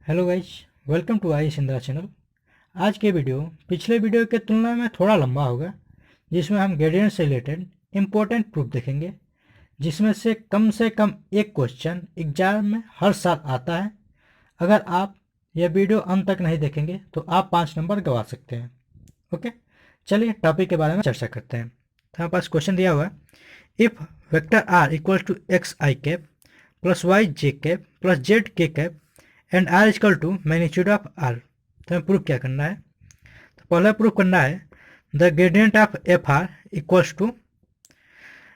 Hello guys, welcome to आई सिंद्रा channel. आज के वीडियो पिछले वीडियो के तुलना में थोड़ा लंबा होगा, जिसमें हम ग्रेडियंट से रिलेटेड इम्पोर्टेंट प्रूफ देखेंगे, जिसमें से कम एक क्वेश्चन एग्जाम में हर साल आता है। अगर आप यह वीडियो अंत तक नहीं देखेंगे तो आप 5 नंबर गंवा सकते हैं। ओके, चलिए टॉपिक के बारे में चर्चा करते हैं। तो हमारे पास क्वेश्चन दिया हुआ है, if vector R equal to X I cap plus Y J cap plus Z K cap and R equal to magnitude of R. तो हमें प्रूफ क्या करना है? तो पहले प्रूफ करना है the gradient of F R equals to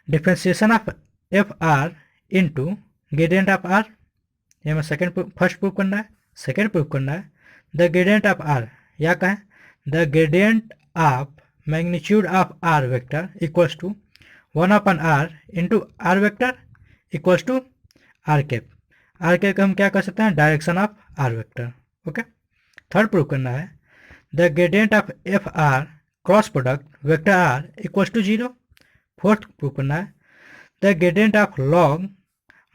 differentiation of F R into gradient of R. ये हमें फर्स्ट प्रूफ करना है। सेकेंड प्रूफ करना है द ग्रेडियंट ऑफ आर, या कहें the gradient of magnitude of R vector equals to 1/r into R vector equals to R cap. R cap का हम क्या कर सकते हैं? Direction of R vector. Okay, third proof करना है the gradient of F R cross product vector R equals to 0। Fourth proof करना है the gradient of log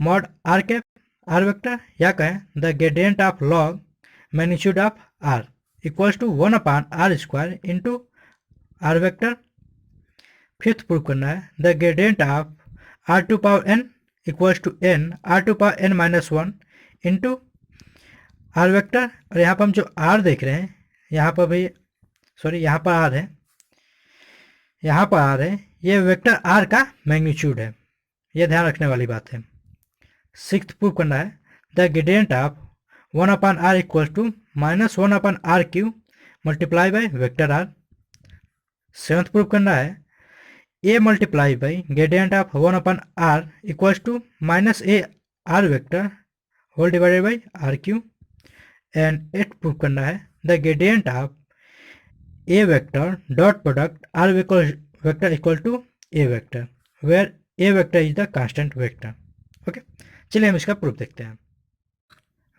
mod R cap R vector, या कहें the gradient of log magnitude of R equals to 1/r² into R vector. Fifth proof करना है the gradient of R to power n equals to n R to power n minus 1 into R vector. और यहाँ पर हम जो r देख रहे हैं, यहाँ पर भी यहाँ पर r है, यहाँ पर r है, ये वेक्टर r का मैग्नीट्यूड है। ये ध्यान रखने वाली बात है। सिक्स्थ प्रूफ करना है the gradient of 1/r equals to -1/r³ multiply by vector r। Seventh proof करना है a multiply by gradient of 1/r equals to -a r vector whole divided by r³। And eight proof करना है the gradient of a vector dot product r vector equal to a vector, where a vector is the constant vector. Okay, चलिए हम इसका proof देखते हैं।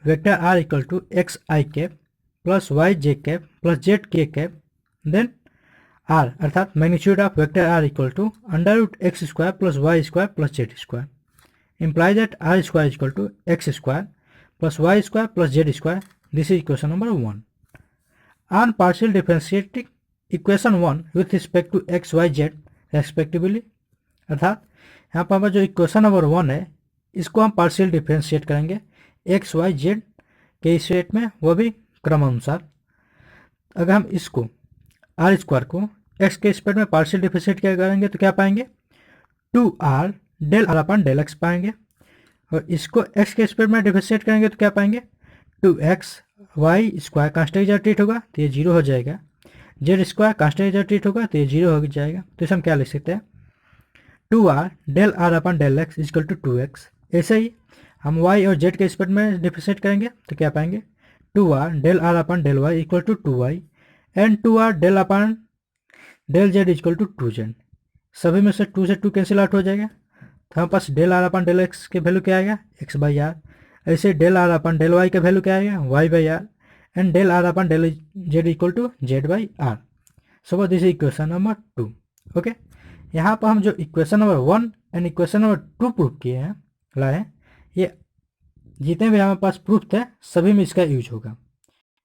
Vector r equal to X I cap plus Y J cap plus Z K cap, then r अर्थात magnitude of vector r equal to √x² plus y² plus z², imply that r² equal to x² plus y² plus z²। This is equation number 1। On partial differentiating equation 1 with respect to x y z respectively, अर्थात यहाँ पर हमारा जो equation number 1 है, इसको हम partial differentiate करेंगे x y z के इस रेट में, वो भी क्रम अनुसार। अगर हम इसको r² को x के स्पेड में पार्शियल डिफरेंशिएट क्या करेंगे तो क्या पाएंगे? 2r del r upon del x पाएंगे। और इसको x के स्पेड में डिफरेंशिएट करेंगे तो क्या पाएंगे? 2x y² कांस्टेंट की जगह ट्रीट होगा तो ये 0 हो जाएगा, z² कांस्टेंट की जगह ट्रीट होगा तो ये 0 हो जाएगा। तो इसे हम क्या लिख सकते हैं? 2r del r upon del x equal to 2x। ऐसे ही हम y और z के स्पेड में डिफरेंशिएट करेंगे तो क्या पाएंगे? 2r del r upon del y equal to 2y and 2r del upon del z equal to 2z। सभी में से 2 से 2 कैंसिल आउट हो जाएगा, तो हमारे पास del r upon del x के वैल्यू क्या आएगा? x/r। ऐसे del r upon del y का वैल्यू क्या आएगा? y/r and del r upon del z equal to z/r। So this is equation number 2। Okay, यहाँ पर हम जो equation number 1 and equation number 2 proof किए हैं, लाए हैं, ये जितने भी हमारे पास प्रूफ थे सभी में इसका यूज होगा।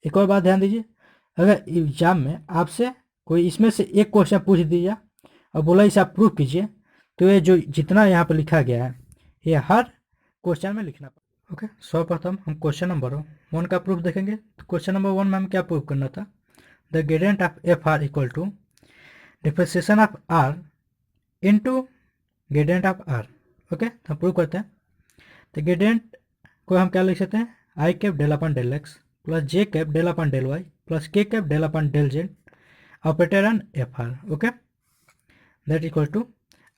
एक और बात ध्यान दीजिए, अगर एग्जाम में आपसे कोई इसमें से एक क्वेश्चन पूछ दिया और बोला इसे आप प्रूफ कीजिए, तो ये जो जितना यहाँ पर लिखा गया है ये हर क्वेश्चन में लिखना पड़ेगा। ओके, सर्वप्रथम हम क्वेश्चन नंबर 1 का प्रूफ देखेंगे। तो क्वेश्चन नंबर 1 में हमें क्या प्रूफ करना था? The gradient of F R equal to differentiation of R into gradient of R. Okay, तो हम प्रूव करते हैं। तो ग्रेडियंट को हम क्या लिख सकते हैं? I cap del upon del X plus J cap del upon del Y plus K cap del upon del Z operator on F R. Okay, that equal to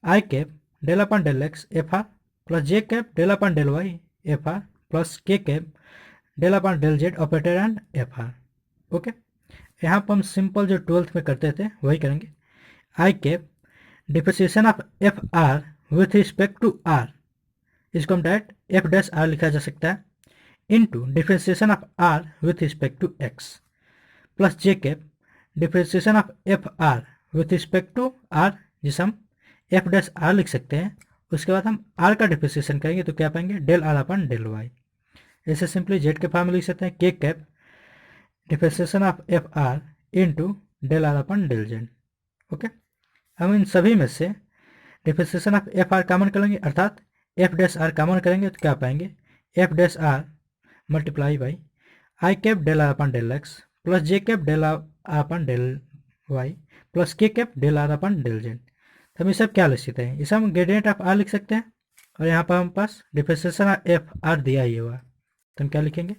I cap del upon del X F R plus J cap del upon del Y F R plus K cap del upon del Z operator on F R. Okay, यहाँ पर हम simple जो 12th में करते थे वही करेंगे। I cap differentiation of F R with respect to R, इसको हम डायरेक्ट एफ डैश आर लिखा जा सकता है, into differentiation of R with respect to X plus J cap differentiation of F R with respect to R, जिसे हम F dash are लिख सकते हैं। उसके बाद हम आर का डिफरेंशिएशन करेंगे तो क्या पाएंगे? Del R upon del Y ऐसे सिंपली जेड के फॉर्म में लिख सकते हैं K cap differentiation of F R into del R upon del Z. Okay, हम इन सभी में से differentiation of F R common कर लेंगे, अर्थात एफ डैश आर कॉमन करेंगे तो क्या पाएंगे, F dash R multiply by I cap del R upon del X plus J cap del R upon del Y plus K cap del R upon del Z. तो हम ये सब क्या लिख सकते हैं, इसे हम ग्रेडियंट ऑफ आर लिख सकते हैं, और यहाँ पर हम पास डिफरेंशिएशन ऑफ एफ आर दिया ही हुआ, तो हम क्या लिखेंगे,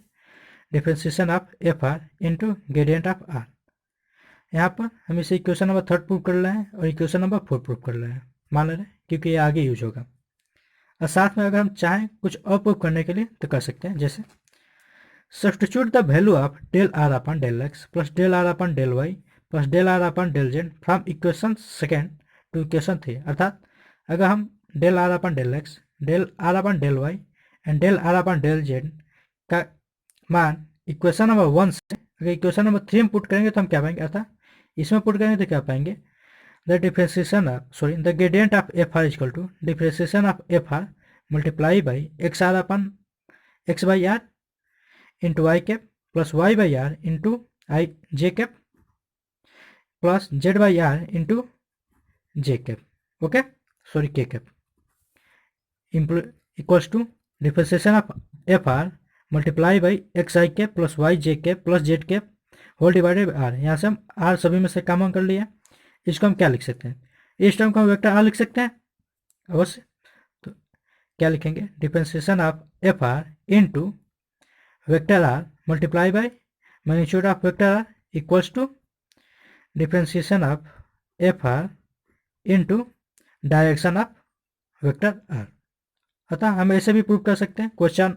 differentiation of F R into gradient of R. यहाँ पर हम इसे इक्वेशन नंबर 3 प्रूव कर रहे हैं और इक्वेशन नंबर 4 प्रूव कर रहे हैं, मान रहे हैं क्योंकि ये आगे यूज होगा। और साथ में अगर हम चाहें कुछ और प्रूव करने के लिए तो कर सकते हैं, जैसे substitute the value of del R upon del X plus del R upon del Y plus del R upon del Z from equation second to equation 3। अर्थात अगर हम del R upon del X, del R upon del Y and del R upon del Z का मान equation number 1 से अगर equation number 3 में put करेंगे तो हम क्या पाएंगे, अर्थात इसमें पुट करेंगे तो क्या पाएंगे, the differentiation of the gradient of F R equal to differentiation of F R multiply by x r upon x by r into y cap plus y by r into i j cap plus Z by r into J cap, okay sorry k cap equals to differentiation of F R multiply by x I cap plus Y J cap plus z cap whole divided by are. यहाँ से हम are सभी में से common कर लिया, इसको हम क्या लिख सकते हैं, इस टर्म को हम वेक्टर आर लिख सकते हैं अवश्य। तो क्या लिखेंगे, differentiation of F R into vector R multiply by magnitude of vector R equals to differentiation of F R into direction of vector R. अतः हम ऐसे भी प्रूव कर सकते हैं, क्वेश्चन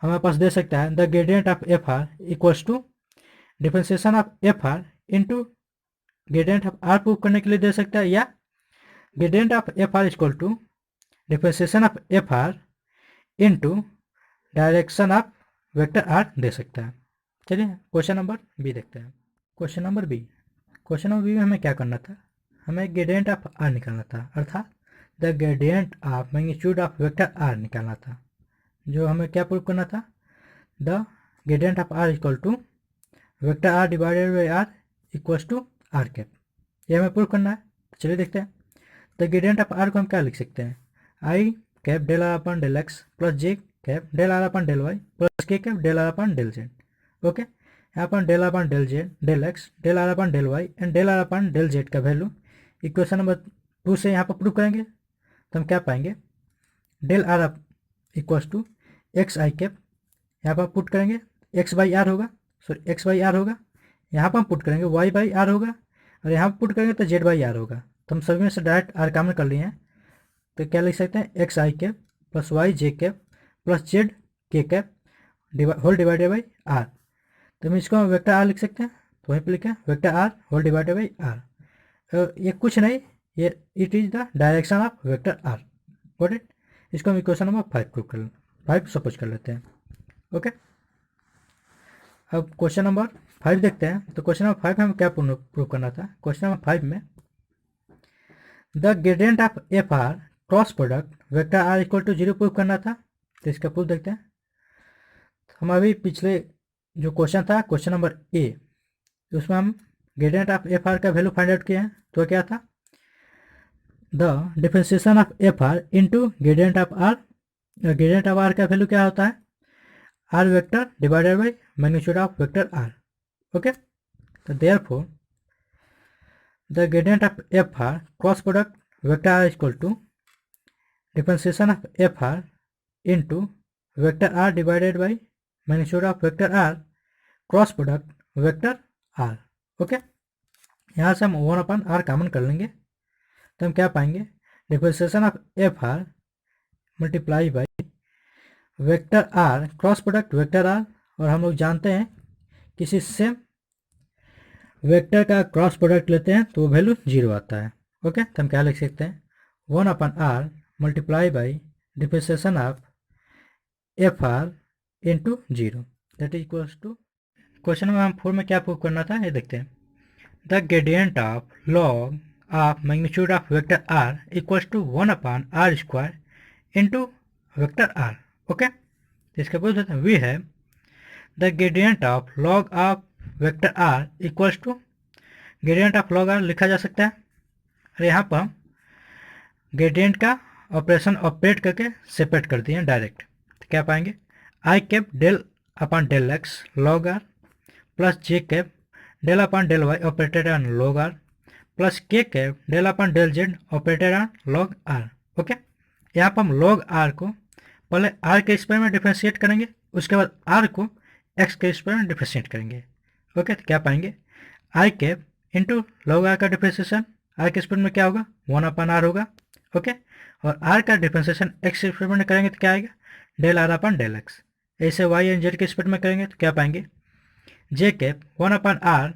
हमारे पास दे सकता है the gradient of F R equals to differentiation of F R into gradient of R prove करने के लिए दे सकता है, या gradient of F R equal to differentiation of F R into direction of vector R दे सकता है। चलिए क्वेश्चन नंबर बी देखते हैं। क्वेश्चन नंबर बी में हमें क्या करना था, हमें ग्रेडियंट ऑफ आर निकालना था, अर्थात the gradient of magnitude of vector R निकालना था। जो हमें क्या प्रूव करना था, the gradient of R equal to vector R divided by R equals to R cap, ये हमें प्रूव करना है। तो चलिए देखते हैं। द ग्रेडियंट ऑफ आर को हम क्या लिख सकते हैं, I cap del R upon del X plus J cap del R upon del Y plus K cap del R upon del Z. Okay, यहाँ पर del R upon del Z del X del R upon del Y and del R upon del Z का value equation number 2 से यहाँ पर prove करेंगे, तो हम क्या पाएंगे, del R equals to X I cap, यहाँ पर पुट करेंगे एक्स बाई आर होगा, सॉरी एक्स बाई आर होगा, यहाँ पर हम पुट करेंगे वाई बाई आर होगा, और यहाँ पर पुट करेंगे तो जेड बाई आर होगा। तो हम सभी में से डायरेक्ट आर कॉमन कर लिए हैं, तो क्या लिख सकते हैं, X I cap plus Y J cap plus Z K cap whole divided by R. तो हम इसको वेक्टर आर लिख सकते हैं, तो वहीं पर लिखें vector R whole divided by R. ये कुछ नहीं, ये it is the direction of vector R, got it. इसको हम इक्वेशन नंबर 5 सपोज कर लेते हैं। ओके, अब क्वेश्चन नंबर 5 देखते हैं। तो क्वेश्चन नंबर 5 में हमें क्या प्रूव करना था, क्वेश्चन नंबर 5 में the gradient of F R cross product vector R equal to 0 prove करना था। तो इसका प्रूफ देखते हैं। तो हम अभी पिछले जो क्वेश्चन था क्वेश्चन नंबर ए, उसमें हम ग्रेडियंट ऑफ एफ आर का वैल्यू फाइंड आउट किए हैं। तो क्या था, the differentiation of F R into gradient of R. Gradient of R का वैल्यू क्या होता है, R vector divided by magnitude of vector R. Okay, तो therefore the gradient of F R cross product vector R equal to differentiation of F R into vector R divided by magnitude of vector R cross product vector R. Okay, यहाँ से हम 1/r common कर लेंगे, तो हम क्या पाएंगे, differentiation of F R multiply by vector R cross product vector R. और हम लोग जानते हैं किसी से वेक्टर का क्रॉस प्रोडक्ट लेते हैं तो वो वैल्यू 0 आता है। ओके, तो हम क्या लिख सकते हैं, 1/r multiply by differentiation of F R into 0 that is equals to. Question number 4 में क्या प्रूव करना था, ये देखते हैं। The gradient of log of magnitude of vector R equals to 1/r² into vector R. Okay, तो इसका बोल देते हैं वी है the gradient of log of vector R equals to, gradient of log R लिखा जा सकता है और यहाँ पर हम ग्रेडियंट का ऑपरेशन ऑपरेट करके सेपरेट कर दिए डायरेक्ट। तो क्या पाएंगे I cap del upon del X log R plus J cap del upon del Y operated on log R plus K cap del upon del Z operated on log R. Okay, यहाँ पर हम log are को पहले are के square में differentiate करेंगे, उसके बाद आर को एक्स के स्क्वायर में डिफ्रेंशिएट करेंगे। ओके, तो क्या पाएंगे I cap into log are का डिफ्रेंशिएशन आर के स्क्वायर में क्या होगा 1/r होगा। ओके, और आर का डिफ्रेंशिएशन एक्स के स्क्वायर में करेंगे तो क्या आएगा del R upon del X. ऐसे वाई एंड जेड के स्क्वायर में करेंगे तो क्या पाएंगे J cap 1/r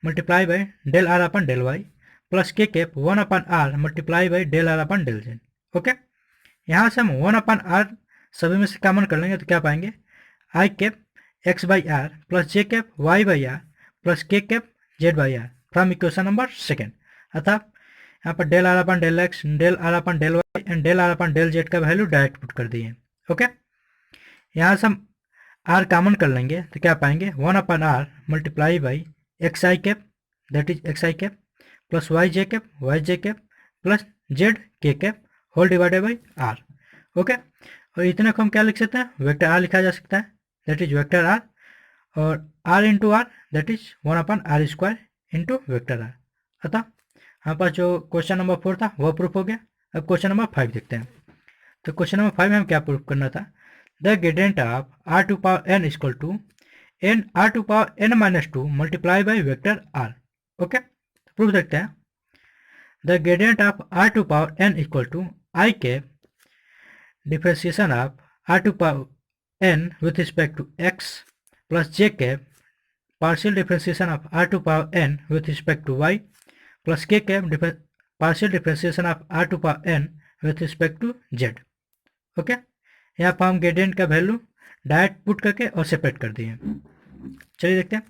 multiply by del R upon del Y plus K cap 1/r multiply by del R upon del Z. Okay, यहाँ से हम 1/r सभी में से कॉमन कर लेंगे तो क्या पाएंगे I cap X by R plus J cap Y by R plus K cap Z by R from equation number second. अर्थात यहाँ पर del R upon del X del R upon del Y and del R upon del Z का value direct put कर दिए। Okay, यहाँ से हम are common कर लेंगे तो क्या पाएंगे 1/r multiply by x I cap that is X I cap plus Y J cap plus Z K cap whole divided by R. Okay, और इतने को हम क्या लिख सकते हैं वेक्टर आर लिखा जा सकता है दैट इज वेक्टर आर और R into R that is 1/r square into vector R. अतः हमारे पास जो क्वेश्चन नंबर 4 था वह प्रूफ हो गया। अब क्वेश्चन नंबर 5 देखते हैं। तो क्वेश्चन नंबर 5 में हम क्या प्रूफ करना था the gradient of r to power n equal to n r to power n minus 2 multiply by vector r। Okay, proof देखते हैं the gradient of r to power n equal to I cap differentiation of r to power n with respect to x plus J cap partial differentiation of r to power n with respect to y plus K cap partial differentiation of r to power n with respect to z। Okay, यहाँ पर हम gradient का value direct put करके और separate कर दिए। चलिए देखते हैं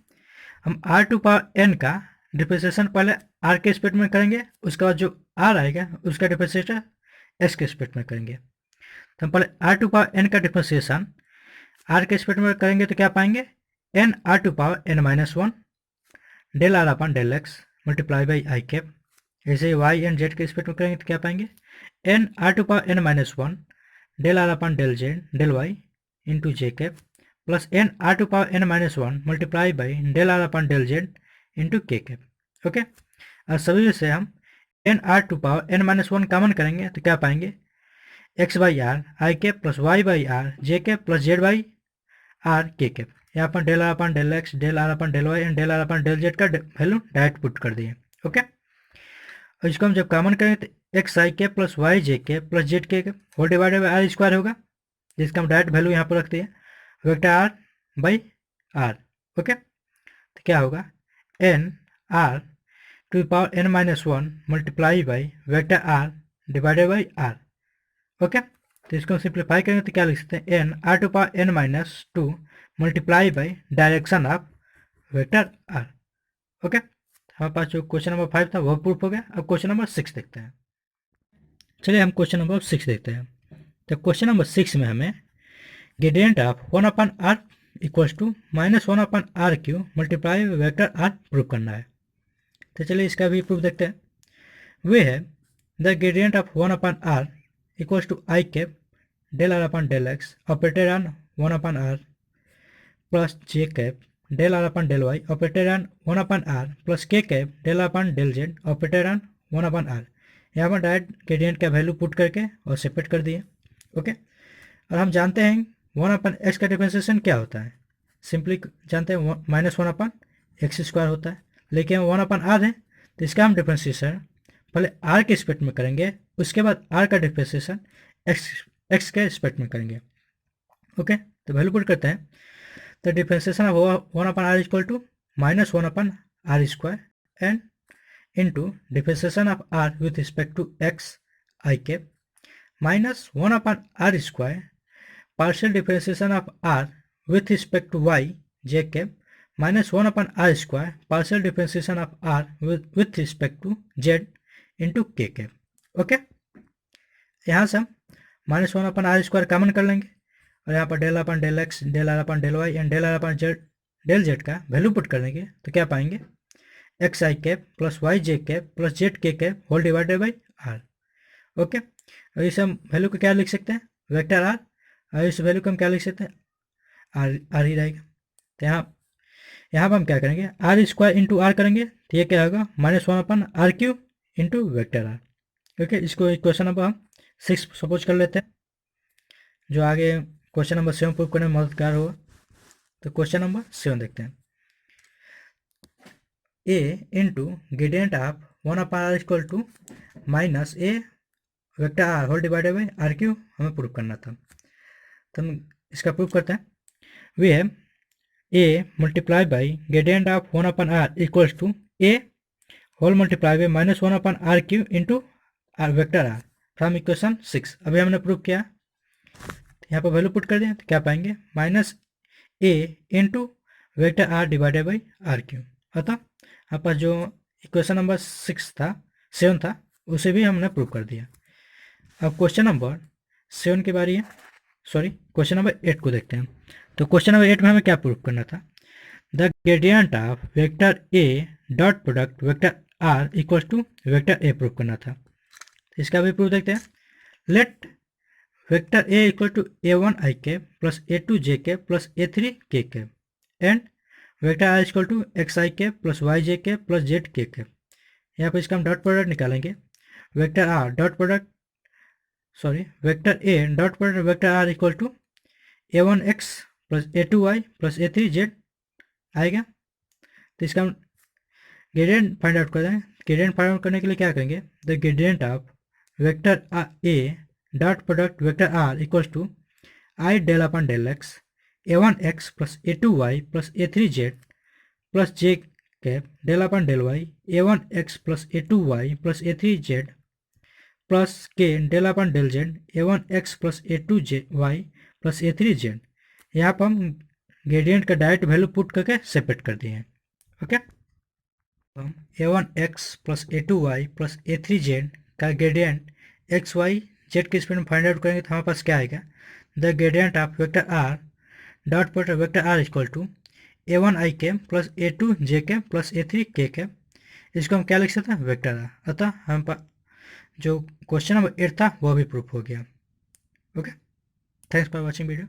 हम r टू पावर n का डिफ्रेंशिएशन पहले r के स्पेक्ट में करेंगे, उसके बाद जो r आएगा उसका डिफ्रेंशिएशन x के स्पेक्ट में करेंगे। तो हम पहले r टू पावर n का डिफ्रेंशिएशन r के स्पेक्ट में करेंगे तो क्या पाएंगे n r to power n minus 1 del R upon del X multiply by I cap. ऐसे y एंड z के स्पेक्ट में करेंगे तो क्या पाएंगे n r to power n minus 1 del R upon del Z del Y into J cap plus n r to power n minus 1 multiply by del R upon del Z into K cap. Okay, और सभी से हम n r to power n minus 1 common करेंगे तो क्या पाएंगे x by R I cap plus y by R J cap plus Z by R K cap. यहाँ पर del R upon del X del R upon del Y and del R upon del Z का value direct put कर दिए। Okay, और इसको हम जब common करेंगे तो X I cap plus Y J cap plus Z K cap whole divided by R square होगा, जिसका हम डायरेक्ट वैल्यू यहाँ पर रखते हैं vector R by R. Okay, तो क्या होगा N R to power n minus 1 multiply by vector R divided by R. Okay, तो इसको सिंप्लीफाई करेंगे तो क्या लिख सकते हैं n r to power n minus 2 multiply by direction of vector R. Okay, हमारे पास जो क्वेश्चन नंबर 5 था वह प्रूफ हो गया। अब क्वेश्चन नंबर 6 देखते हैं। चलिए हम क्वेश्चन नंबर 6 देखते हैं। तो क्वेश्चन नंबर 6 में हमें gradient of 1/r equals to minus 1/r cube multiply vector R proof करना है। तो चलिए इसका भी प्रूफ देखते हैं। वे है the gradient of 1/r equals to I cap del R upon del X operated on 1/r plus J cap del R upon del Y operated on 1/r plus K cap del upon del Z operated on 1/r। यहाँ पर direct gradient का value put करके और separate कर दिए। Okay, और हम जानते हैं 1/x का डिफरेंशिएशन क्या होता है, सिंपली जानते हैं -1/x स्क्वायर होता है, लेकिन 1/r है तो इसका हम डिफरेंशिएशन पहले r के स्पेक्ट में करेंगे, उसके बाद r का डिफरेंशिएशन x के स्पेक्ट में करेंगे। ओके, तो वैल्यू पुट करते हैं तो differentiation of 1/r equal to -1/r square and into differentiation of r with respect to x I cap minus 1/r square partial differentiation of r with respect to y J cap minus 1/r square partial differentiation of r with respect to z into K cap. Okay, यहाँ से हम -1/r square common कर लेंगे और यहाँ पर del upon del X, del R upon del Y and del R upon del Z का value put कर देंगे तो क्या पाएंगे, X I cap plus Y J cap plus Z K cap whole divided by R. Okay, और इस हम value को क्या लिख सकते हैं, वेक्टर आर, और इस वैल्यू को हम क्या लिख सकते हैं, आर ही रहेगा। तो यहाँ पर हम क्या करेंगे, आर स्क्वायर इंटू आर करेंगे तो ये क्या होगा, -1/r³ into vector R. Okay, इसको क्वेश्चन नंबर हम 6 सपोज कर लेते हैं, जो आगे क्वेश्चन नंबर 7 प्रूव करने में मददगार होगा। तो क्वेश्चन नंबर 7 देखते हैं, A into gradient of 1/r equal to minus A vector R whole divided by r³ हमें प्रूव करना था। तो हम इसका प्रूव करते हैं। We have a multiplied by gradient of 1/r equals to a whole multiplied by -1/r³ into vector r from equation 6। अभी हमने प्रूव किया, यहाँ पर वैल्यू पुट कर दें तो क्या पाएंगे, -a into vector r divided by r³। अतः हमारे पास जो इक्वेशन नंबर 7 था उसे भी हमने प्रूव कर दिया। अब क्वेश्चन नंबर 7 की बारी है, सॉरी क्वेश्चन नंबर 8 को देखते हैं। तो क्वेश्चन नंबर 8 में हमें क्या प्रूव करना था, the gradient of vector A dot product vector R equals to vector A prove करना था। तो इसका भी प्रूफ देखते हैं। Let vector A equal to a1 I cap plus a2 J cap plus a3 K cap and vector R equal to X I cap plus Y J cap plus Z K cap. यहाँ पर इसका हम dot product निकालेंगे, vector R dot product vector A dot product vector R equal to a1 X plus a2 Y plus a3 Z आएगा। तो इसका हम gradient find out कर दें। ग्रेडियंट फाइंड आउट करने के लिए क्या करेंगे, the gradient of vector A dot product vector R equals to I del upon del X a1 X plus a2 Y plus a3 Z plus J cap del upon del Y a1 X plus a2 Y plus a3 Z plus K del upon del Z a1 X plus a2 J Y plus a3 Z. यहाँ पर हम gradient का direct value put करके separate कर दिए हैं। Okay, हम a1 X plus a2 Y plus a3 Z का ग्रेडियंट एक्स वाई जेड के स्पेस में फाइंड आउट करेंगे तो हमारे पास क्या आएगा, the gradient of vector R dot product vector R equal to a1 I cap plus a2 J cap plus a3 K cap. इसको हम क्या लिख सकते हैं, वेक्टर आर। अतः हम जो क्वेश्चन नंबर 8 था वो भी प्रूफ हो गया। Okay, thanks for watching video.